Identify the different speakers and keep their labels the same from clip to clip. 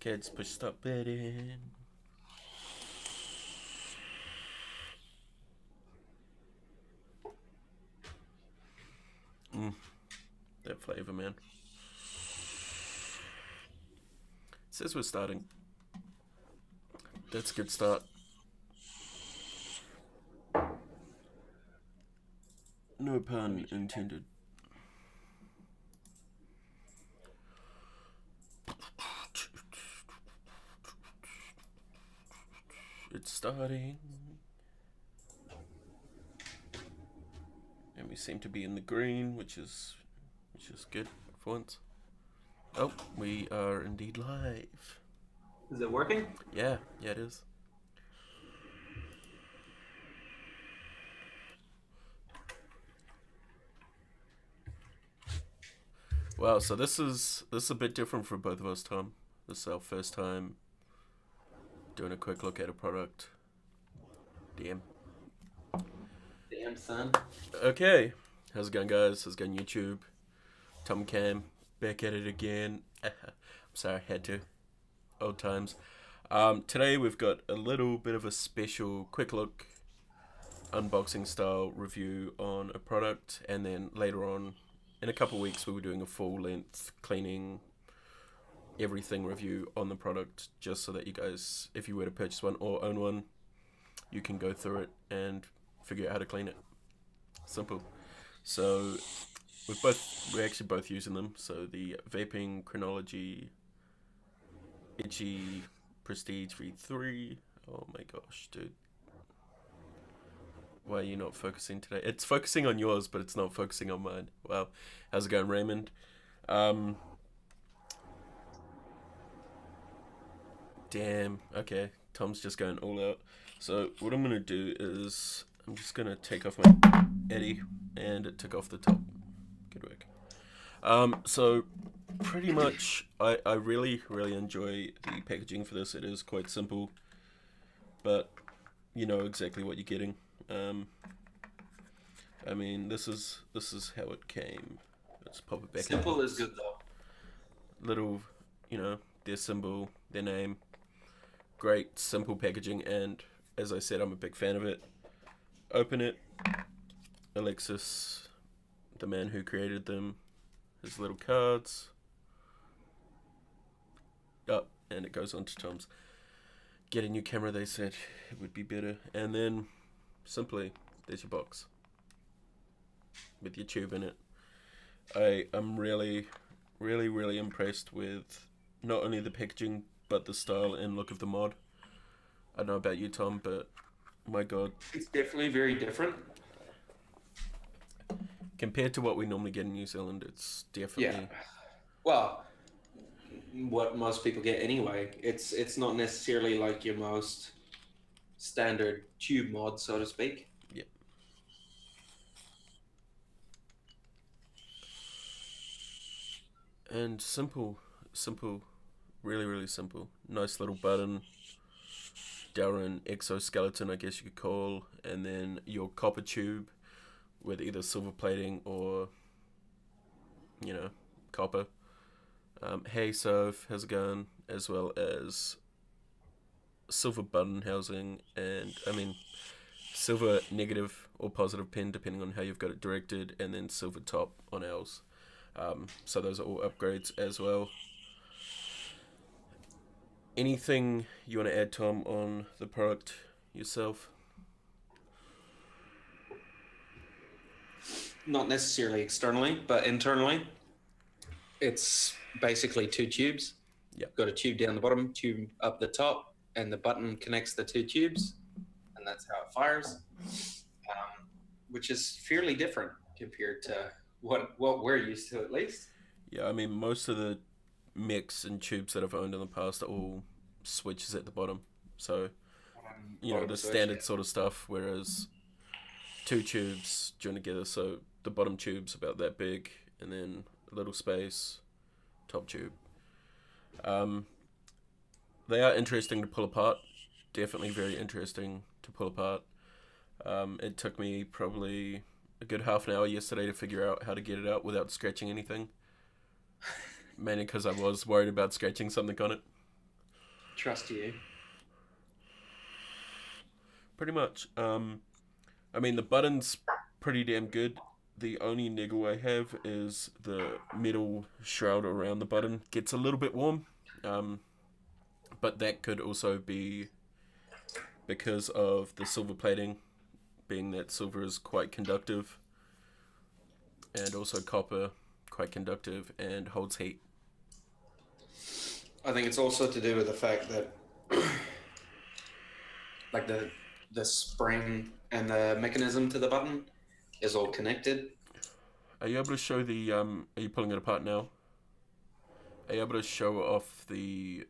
Speaker 1: Kids, push stop betting. That flavor, man. It says we're starting. That's a good start. No pun intended. It's starting. And we seem to be in the green, which is good for once. Oh, we are indeed live.
Speaker 2: Is it working?
Speaker 1: Yeah, it is. Wow, so this is a bit different for both of us, Tom. This is our first time doing a quick look at a product. Damn.
Speaker 2: Damn, son.
Speaker 1: Okay, how's it going, guys? How's it going, YouTube? Tom Cam, back at it again. I'm sorry, I had to. Old times. Today we've got a little bit of a special quick look, unboxing style review on a product, and then later on, in a couple of weeks, we were doing a full length cleaning everything review on the product, just so that you guys, if you were to purchase one or own one, you can go through it and figure out how to clean it. Simple. So we're actually both using them. So the Vaping Chronology Itchy Prestige V3. Oh my gosh, dude. Why are you not focusing today? It's focusing on yours, but it's not focusing on mine. Wow. How's it going, Raymond? Damn. Okay. Tom's just going all out. So what I'm going to do is I'm just going to take off my Eddie, and it took off the top. Good work. So pretty much I really enjoy the packaging for this. It is quite simple, but you know exactly what you're getting. I mean, this is how it came. Let's pop it back.
Speaker 2: Simple is good though.
Speaker 1: Little, you know, their symbol, their name. Great, simple packaging, and as I said, I'm a big fan of it. Open it. Alexis, the man who created them, his little cards. Oh, and it goes on to Tom's. Get a new camera, they said it would be better. And then, simply, there's your box with your tube in it. I am really impressed with not only the packaging, but the style and look of the mod. I don't know about you, Tom, but my god.
Speaker 2: It's definitely very different.
Speaker 1: Compared to what we normally get in New Zealand, it's definitely...
Speaker 2: Yeah. Well, what most people get anyway. It's not necessarily like your most standard tube mod, so to speak.
Speaker 1: Yeah. And simple, really simple. Nice little button. Darren exoskeleton, I guess you could call, and then your copper tube with either silver plating or, you know, copper. Hey Soph, how's it going? As well as silver button housing, and I mean silver negative or positive pin depending on how you've got it directed, and then silver top on ours. So those are all upgrades as well. Anything you want to add, Tom, on the product yourself?
Speaker 2: Not necessarily externally, but internally. It's basically two tubes.
Speaker 1: Yep.
Speaker 2: Got a tube down the bottom, tube up the top, and the button connects the two tubes, and that's how it fires, which is fairly different compared to what we're used to, at least.
Speaker 1: Yeah, I mean, most of the mechs and tubes that I've owned in the past are all switches at the bottom. So, you know, the standard sort of stuff, whereas two tubes join together, so the bottom tube's about that big, and then a little space, top tube. They are interesting to pull apart. Definitely very interesting to pull apart. It took me probably a good half an hour yesterday to figure out how to get it out without scratching anything. Mainly because I was worried about scratching something on it.
Speaker 2: Trust you.
Speaker 1: Pretty much. I mean, the button's pretty damn good. The only niggle I have is the metal shroud around the button gets a little bit warm. But that could also be because of the silver plating, being that silver is quite conductive, and also copper quite conductive and holds heat.
Speaker 2: I think it's also to do with the fact that like the spring and the mechanism to the button is all connected.
Speaker 1: Are you able to show the Are you pulling it apart now? Are you able to show off the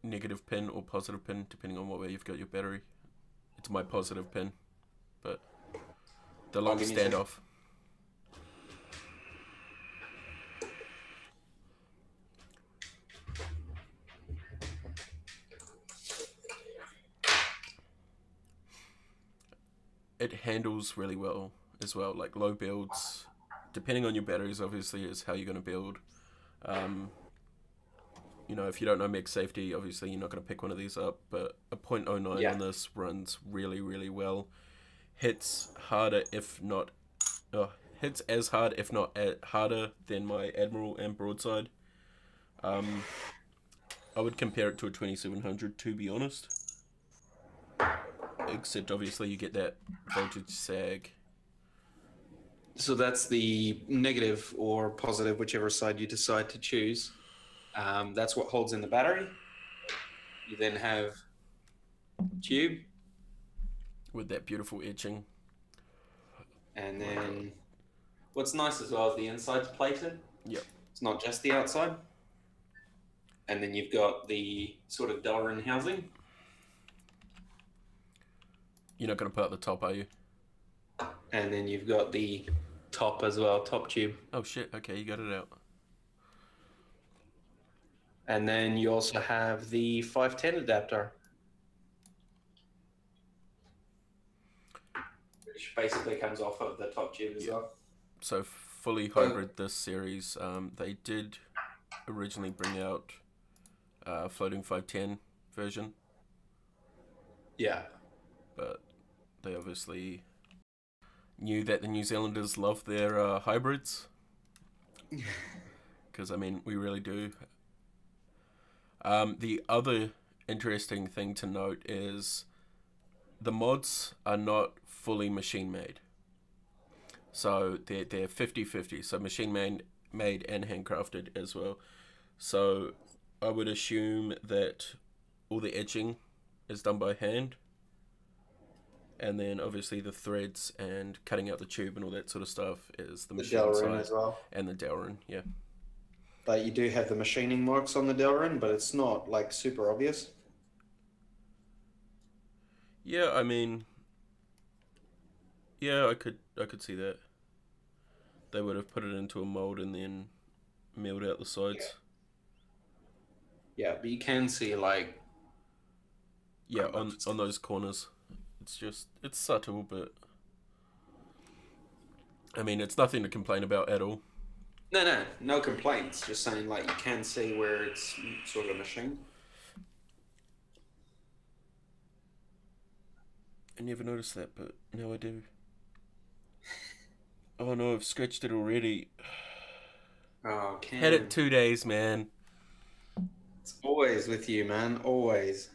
Speaker 1: negative pin or positive pin, depending on what way you've got your battery? It's my positive pin, but the long standoff. It handles really well as well, like low builds, depending on your batteries, obviously, is how you're going to build. You know, if you don't know mech safety, obviously you're not going to pick one of these up, but a .09 on this runs really, really well. Hits harder, if not, hits as hard, if not harder, than my Admiral and Broadside. I would compare it to a 2700, to be honest. Except obviously you get that voltage sag.
Speaker 2: So that's the negative or positive, whichever side you decide to choose. That's what holds in the battery. You then have tube.
Speaker 1: With that beautiful etching.
Speaker 2: And then what's nice as well is the inside's plated.
Speaker 1: Yep.
Speaker 2: It's not just the outside. And then you've got the sort of Delrin housing.
Speaker 1: You're not going to put out the top, are you?
Speaker 2: And then you've got the top as well, top tube.
Speaker 1: Oh shit, okay, you got it out.
Speaker 2: And then you also have the 510 adapter, which basically comes off of the top tube as well.
Speaker 1: So fully hybrid this series. They did originally bring out floating 510 version.
Speaker 2: Yeah.
Speaker 1: But they obviously knew that the New Zealanders love their hybrids. Because, I mean, we really do. The other interesting thing to note is the mods are not fully machine made. So they're 50-50. So machine made and handcrafted as well. So I would assume that all the etching is done by hand. And then obviously the threads and cutting out the tube and all that sort of stuff is the machine
Speaker 2: Delrin
Speaker 1: side
Speaker 2: as well.
Speaker 1: And the Delrin, yeah.
Speaker 2: But you do have the machining marks on the Delrin, but it's not like super obvious.
Speaker 1: Yeah, I mean, yeah, I could see that. They would have put it into a mold and then milled out the sides.
Speaker 2: Yeah, but you can see like
Speaker 1: on those corners. It's subtle, but I mean, it's nothing to complain about at all.
Speaker 2: No complaints. Just saying, like, you can see where it's sort of machined.
Speaker 1: I never noticed that, but now I do. Oh no, I've scratched it already.
Speaker 2: Oh, Cam.
Speaker 1: Had it 2 days, man.
Speaker 2: It's always with you, man. Always.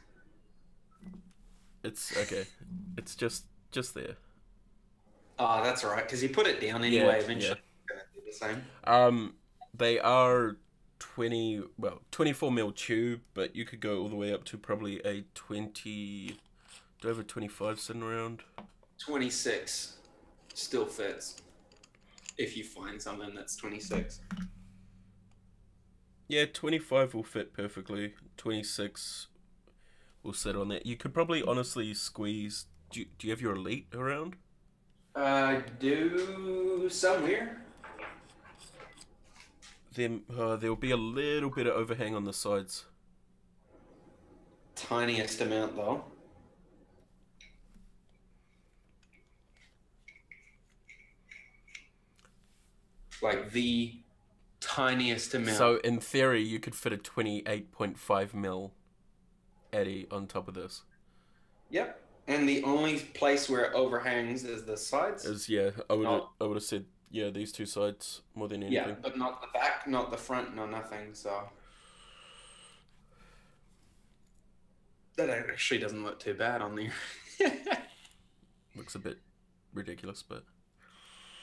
Speaker 1: It's okay. It's just there.
Speaker 2: Oh, that's all right, because you put it down anyway.
Speaker 1: Yeah,
Speaker 2: eventually,
Speaker 1: yeah.
Speaker 2: it's gonna do the same.
Speaker 1: They are 24 mil tube, but you could go all the way up to probably a 20. Do I have a 25 sitting around?
Speaker 2: 26 still fits if you find something that's 26.
Speaker 1: Yeah, 25 will fit perfectly. 26 will sit on that. You could probably honestly squeeze. Do you have your Elite around?
Speaker 2: Do somewhere.
Speaker 1: Then there'll be a little bit of overhang on the sides.
Speaker 2: Tiniest amount though. Like the tiniest amount.
Speaker 1: So in theory, you could fit a 28.5 mil Addy on top of this.
Speaker 2: Yep. And the only place where it overhangs is the sides.
Speaker 1: I
Speaker 2: Not,
Speaker 1: would have said these two sides more than
Speaker 2: yeah,
Speaker 1: anything.
Speaker 2: but not the back, not the front, no nothing. So that actually doesn't look too bad on there.
Speaker 1: Looks a bit ridiculous, but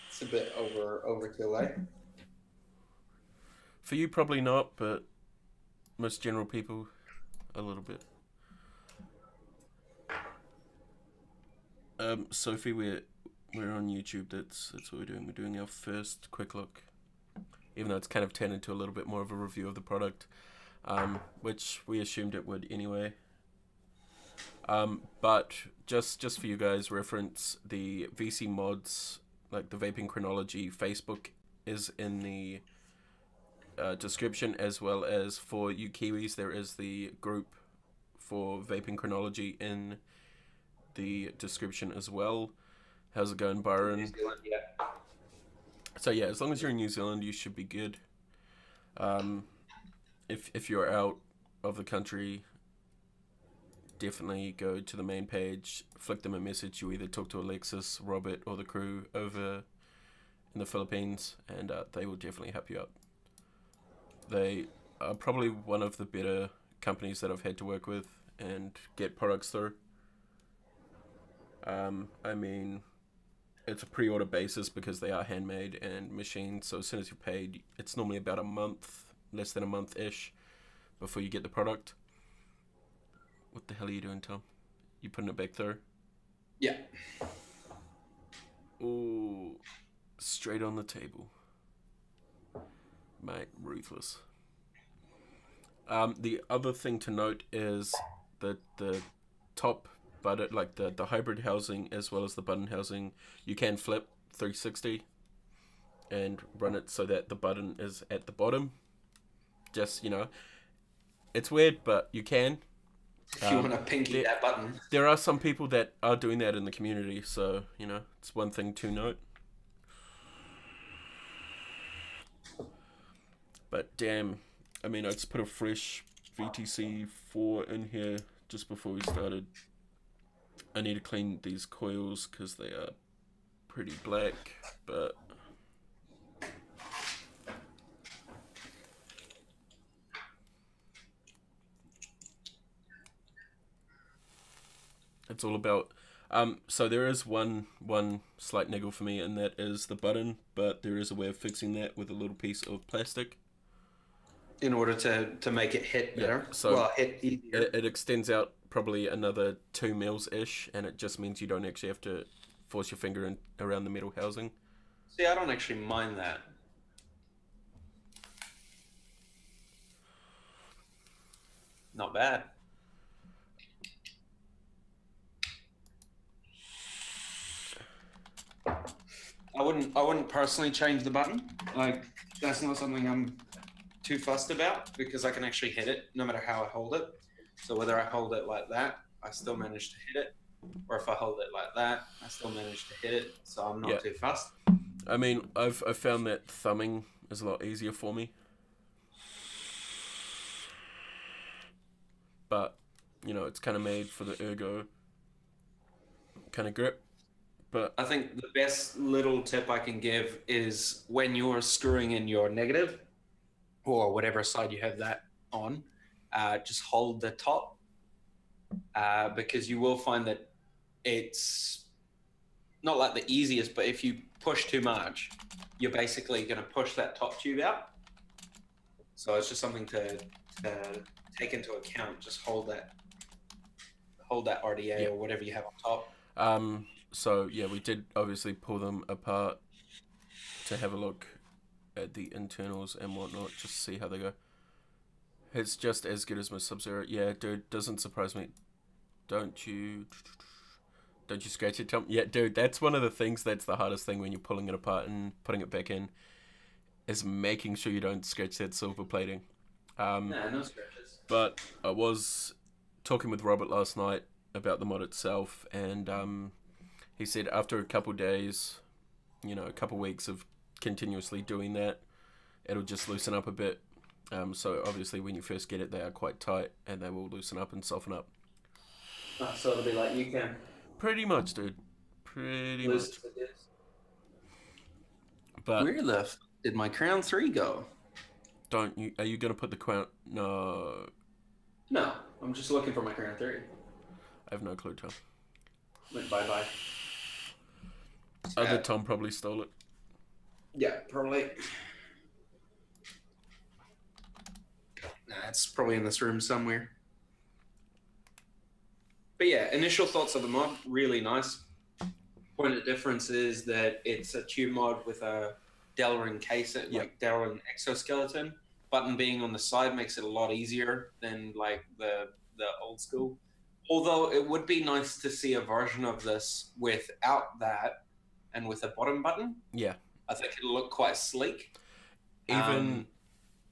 Speaker 2: It's a bit overkill, eh?
Speaker 1: for you probably not, but most general people a little bit. Sophie, we're on YouTube. That's what we're doing. We're doing our first quick look, even though it's kind of turned into a little bit more of a review of the product, which we assumed it would anyway. But just for you guys' reference, the VC mods, like the Vaping Chronology Facebook, is in the description, as well as for you Kiwis, there is the group for Vaping Chronology in the description as well. How's it going, Byron?
Speaker 2: New Zealand, yeah.
Speaker 1: So yeah, as long as you're in New Zealand, you should be good. If you're out of the country, definitely go to the main page, flick them a message. You either talk to Alexis, Robert, or the crew over in the Philippines, and they will definitely help you out. They are probably one of the better companies that I've had to work with and get products through. I mean, it's a pre-order basis because they are handmade and machined, so as soon as you're paid, it's normally about a month, less than a month-ish, before you get the product. What the hell are you doing, Tom? You putting it back through?
Speaker 2: Yeah.
Speaker 1: Ooh, straight on the table. Mate, ruthless. The other thing to note is that the top button, like the hybrid housing as well as the button housing, you can flip 360 and run it so that the button is at the bottom. Just, it's weird, but you can.
Speaker 2: If you want to pinky that button.
Speaker 1: There are some people that are doing that in the community, so, it's one thing to note. But damn, I mean, I just put a fresh VTC 4 in here just before we started. I need to clean these coils because they are pretty black, but it's all about. So there is one slight niggle for me, and that is the button, but there is a way of fixing that with a little piece of plastic.
Speaker 2: In order to make it hit better.
Speaker 1: Yeah, so
Speaker 2: hit easier.
Speaker 1: It extends out probably another 2 mils-ish, and it just means you don't actually have to force your finger in around the metal housing.
Speaker 2: See, I don't actually mind that. Not bad. I wouldn't personally change the button. Like, that's not something I'm too fussed about because I can actually hit it no matter how I hold it. So whether I hold it like that, I still manage to hit it, or if I hold it like that, I still manage to hit it. So I'm not too fussed.
Speaker 1: I mean, I've found that thumbing is a lot easier for me, but it's kind of made for the ergo kind of grip. But
Speaker 2: I think the best little tip I can give is when you're screwing in your negative, or whatever side you have that on, just hold the top, because you will find that it's not like the easiest, but if you push too much, you're basically going to push that top tube out. So it's just something to take into account. Just hold that RDA or whatever you have on top.
Speaker 1: So yeah, we did obviously pull them apart to have a look at the internals and whatnot, just to see how they go. It's just as good as my Sub-Zero. Yeah, dude, doesn't surprise me. Don't you scratch it, Tom? Yeah, dude, that's one of the things that's the hardest thing when you're pulling it apart and putting it back in, is making sure you don't scratch that silver plating.
Speaker 2: No scratches.
Speaker 1: But I was talking with Robert last night about the mod itself, and he said after a couple days, a couple weeks of continuously doing that, it'll just loosen up a bit. So obviously when you first get it, they are quite tight, and they will loosen up and soften up.
Speaker 2: Oh, so it'll be like you can
Speaker 1: Pretty much, dude. Pretty
Speaker 2: lose
Speaker 1: much.
Speaker 2: the disc.
Speaker 1: But
Speaker 2: Where the f did my Crown 3 go?
Speaker 1: don't you? Are you gonna put the crown? No,
Speaker 2: No, I'm just looking for my Crown 3.
Speaker 1: I have no clue, Tom.
Speaker 2: Went bye-bye.
Speaker 1: Other Tom probably stole it.
Speaker 2: Yeah, probably. Nah, it's probably in this room somewhere. But yeah, initial thoughts of the mod, really nice. Point of difference is that it's a tube mod with a Delrin case, like Delrin exoskeleton. Button being on the side makes it a lot easier than like the old school. Although it would be nice to see a version of this without that and with a bottom button.
Speaker 1: Yeah.
Speaker 2: I think it'll look quite sleek.
Speaker 1: Even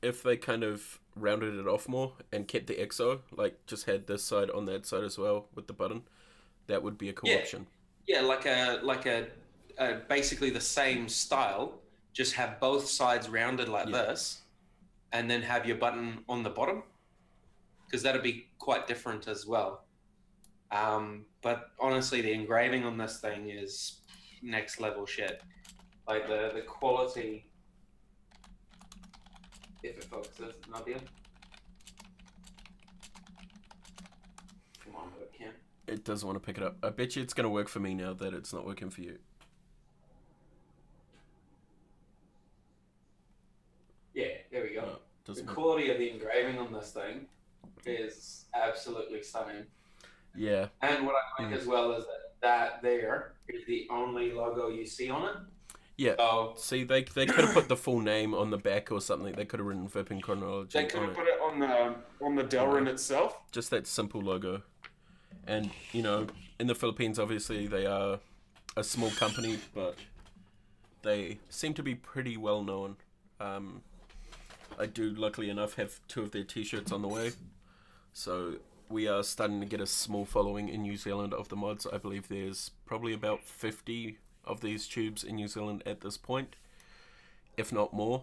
Speaker 1: if they kind of rounded it off more and kept the exo, like just had this side on that side as well with the button, that would be a cool option.
Speaker 2: Yeah, like a basically the same style, just have both sides rounded like this, and then have your button on the bottom, because that'd be quite different as well. But honestly, the engraving on this thing is next level shit. Like the quality. If it focuses, Nadia. Come on, webcam.
Speaker 1: It doesn't want to pick it up. I bet you it's going to work for me now that it's not working for you.
Speaker 2: Yeah, there we go.
Speaker 1: No,
Speaker 2: the quality of the engraving on this thing is absolutely stunning.
Speaker 1: Yeah.
Speaker 2: And what I like as well is that there is the only logo you see on it.
Speaker 1: Yeah. So, see, they could have put the full name on the back or something. They could have written Vaping Chronology.
Speaker 2: They could have put it on the Delrin itself.
Speaker 1: Just that simple logo. And, you know, in the Philippines, obviously, they are a small company, but they seem to be pretty well known. I do, luckily enough, have 2 of their t-shirts on the way. So we are starting to get a small following in New Zealand of the mods. I believe there's probably about 50 of these tubes in New Zealand at this point, if not more.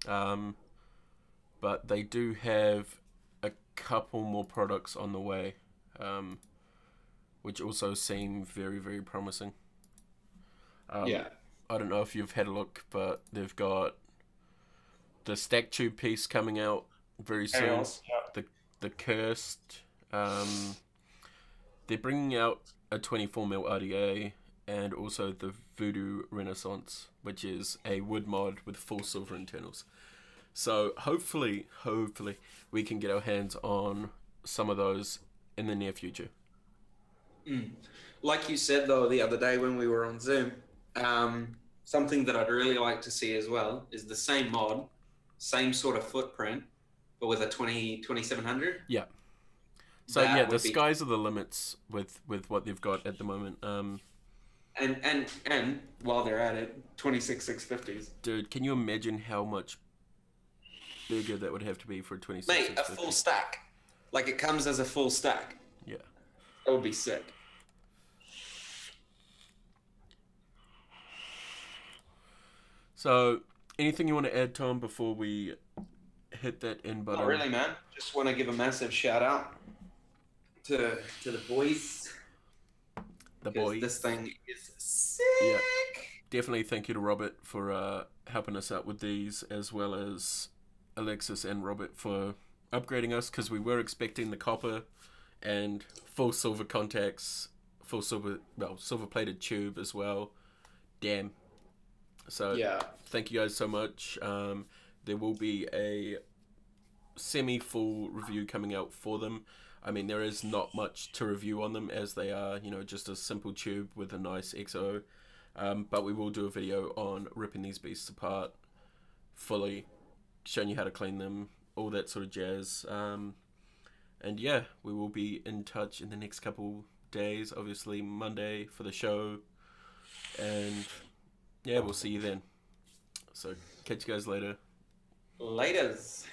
Speaker 1: But they do have a couple more products on the way, which also seem very, very promising.
Speaker 2: Yeah.
Speaker 1: I don't know if you've had a look, but they've got the stack tube piece coming out very soon. The Cursed. They're bringing out a 24mm RDA, and also the Voodoo Renaissance, which is a wood mod with full silver internals. So hopefully we can get our hands on some of those in the near future.
Speaker 2: Like you said though the other day when we were on Zoom, something that I'd really like to see as well is the same mod, same sort of footprint, but with a 2700.
Speaker 1: Yeah. So that, yeah, the skies are the limits with what they've got at the moment.
Speaker 2: And while they're at it, 26650s.
Speaker 1: Dude, can you imagine how much bigger that would have to be for a 26650?
Speaker 2: Mate, a full stack. Like it comes as a full stack.
Speaker 1: Yeah.
Speaker 2: That would be sick.
Speaker 1: So, anything you want to add, Tom, before we hit that end button?
Speaker 2: Not really, man. Just want to give a massive shout out to the boys.
Speaker 1: The boys.
Speaker 2: This thing is sick.
Speaker 1: Yeah. Definitely thank you to Robert for helping us out with these, as well as Alexis and Robert for upgrading us, because we were expecting the copper and full silver contacts, full silver, well, silver plated tube as well. Damn. So yeah, thank you guys so much. There will be a semi-full review coming out for them. I mean, there is not much to review on them, as they are, you know, just a simple tube with a nice XO. But we will do a video on ripping these beasts apart fully, showing you how to clean them, all that sort of jazz. And yeah, we will be in touch in the next couple days. Obviously Monday for the show, and yeah, we'll see you then. So catch you guys later.
Speaker 2: Laters.